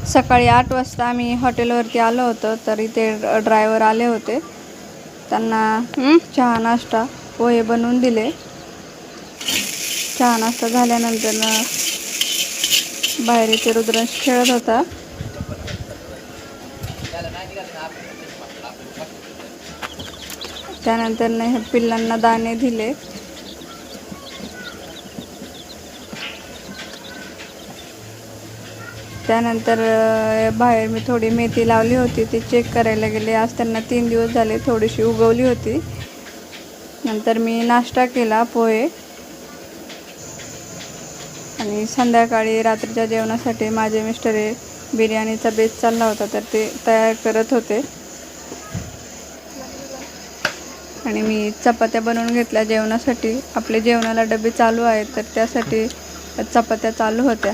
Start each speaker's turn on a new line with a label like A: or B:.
A: सकाळी 8 वाजता आम्ही हॉटेलवरती आलो होतो, तर इथे ड्रायव्हर आले होते. त्यांना चहा नाश्ता पोहे बनवून दिले. चहा नाश्ता झाल्यानंतर बाहेर इथे रुद्रांश खेळत होता. त्यानंतर ह्या पिल्लांना दाणे दिले. त्यानंतर बाहेर मी थोडी मेथी लावली होती, ती चेक करायला गेले. आज त्यांना 3 दिवस झाले, थोडीशी उगवली होती. नंतर मी नाश्ता केला पोहे, आणि संध्याकाळी रात्रीच्या जेवणासाठी माझे मिस्टर बिर्याणीचा बेत चालला होता, तर ते तयार करत होते. आणि मी चपात्या बनवून घेतल्या जेवणासाठी. आपले जेवणाला डबे चालू आहेत, तर त्यासाठी चपात्या चालू होत्या.